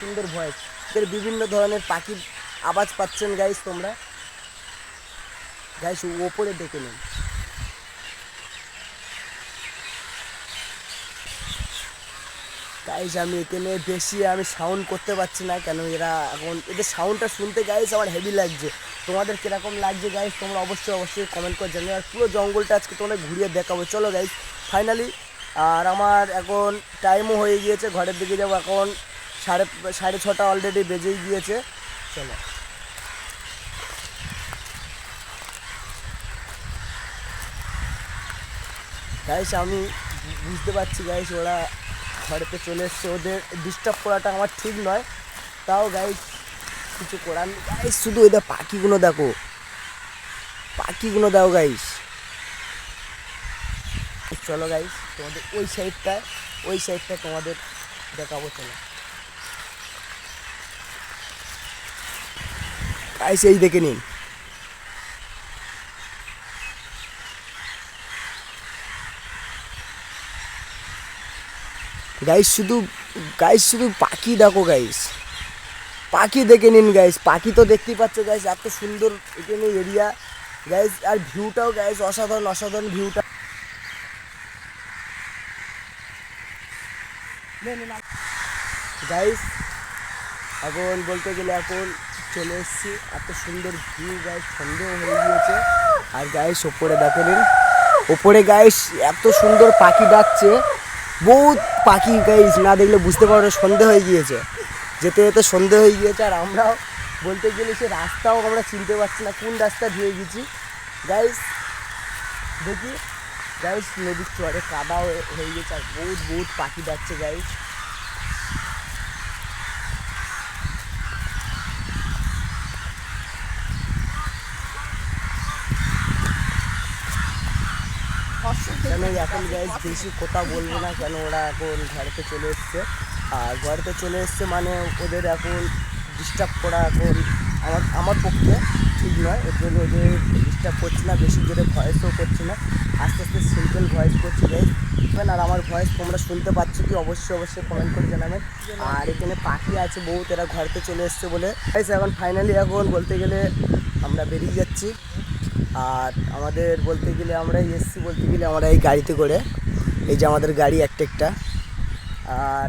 সুন্দর ভয়েস, এর বিভিন্ন ধরনের পাখির আওয়াজ পাচ্ছেন গাইস তোমরা। গাইস ওপরে ডেকে নিন। গাইস আমি এখানে বেশি সাউন্ড করতে পারছি না, কেন এরা এখন এদের সাউন্ডটা শুনতে গাইস আমার হেভি লাগছে। তোমাদের কীরকম লাগছে গাইস তোমরা অবশ্যই কমেন্ট করে জানিও। আর পুরো জঙ্গলটা আজকে তোমাদের ঘুরিয়ে দেখাবো। চলো গাইস ফাইনালি। আর আমার এখন টাইমও হয়ে গিয়েছে, ঘরের দিকে যাবো। এখন সাড়ে ছটা অলরেডি বেজেই গিয়েছে। চলো গাইস আমি বুঝতে পারছি গাইস ওরা ঘরেতে চলে এসছে, ওদের ডিস্টার্ব করাটা আমার ঠিক নয়, তাও গাইস কিছু করার নেই। গাইস শুধু ওদের পাখিগুলো দেখো, পাখিগুলো দাও গাইস। চলো গাইস তোমাদের ওই সাইডটা তোমাদের দেখাবো। চলো গাইস এই দেখে নিন। গাইস শুধু পাখি দেখো গাইস, পাখি দেখে নিন গাইস। পাখি তো দেখতেই পাচ্ছ গাইস, এত সুন্দর এখানে এরিয়া গাইস। আর ভিউটাও গাইস অসাধারণ ভিউটা। গাইস এখন বলতে গেলে এখন চলে এসেছি, এত সুন্দর ভিউ গাইস, সন্দেহ হয়ে গিয়েছে। আর গাইস ওপরে দেখে নিন, ওপরে গাইস এত সুন্দর পাখি ডাকছে, বহুত পাখি গাইস, না দেখলে বুঝতে পারো সন্ধে হয়ে গিয়েছে, যেতে যেতে সন্ধে হয়ে গিয়েছে। আর আমরাও বলতে গেলে সে রাস্তাও আমরা চিনতে পারছি না, কোন রাস্তা দিয়ে গেছি গাইস। দেখি গাইস নদীর চরে কাদা হয়ে গেছে, আর বহুত পাখি ডাকছে গাইস। কেন এখন গাইস বেশি কথা বলবো না, কেন ওরা এখন ঘরেতে চলে এসছে। আর ঘরেতে চলে এসছে মানে ওদের এখন ডিস্টার্ব করা এখন আমার পক্ষে ঠিক নয়। এর জন্য ওদের ডিস্টার্ব করছি না, বেশি জোরে ভয়েসও করছি না, আস্তে আস্তে সিম্পল ভয়েস করছি গাইস। আর আমার ভয়েস তোমরা শুনতে পাচ্ছ কি অবশ্যই কমেন্ট করে জানাবেন। আর এখানে পাখি আছে বহুত, এরা ঘরেতে চলে এসছে বলে গাইস এখন ফাইনালি এখন বলতে গেলে আমরা বেরিয়ে যাচ্ছি। আর আমাদের বলতে গেলে আমরা এই গাড়িতে করে, এই যে আমাদের গাড়ি একটা। আর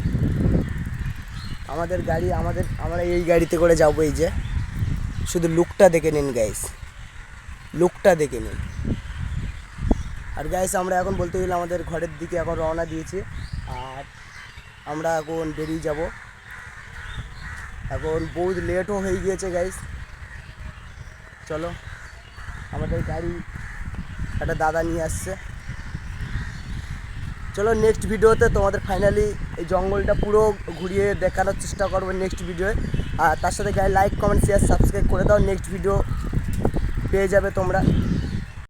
আমাদের গাড়ি আমরা এই গাড়িতে করে যাবো। এই যে শুধু লুকটা দেখে নিন গাইস, লুকটা দেখে নিন। আর গাইস আমরা এখন বলতে গেলে আমাদের ঘরের দিকে এখন রওনা দিয়েছি। আর আমরা এখন বেরিয়ে যাব, এখন বহুত লেটও হয়ে গিয়েছে গাইস। চলো আমাদের গাড়ি একটা দাদা নিয়ে আসছে। চলো নেক্সট ভিডিওতে তোমাদের ফাইনালি এই জঙ্গলটা পুরো ঘুরিয়ে দেখানোর চেষ্টা করবো নেক্সট ভিডিওয়ে। আর তার সাথে গায়ে লাইক কমেন্ট শেয়ার সাবস্ক্রাইব করে দাও, নেক্সট ভিডিও পেয়ে যাবে তোমরা।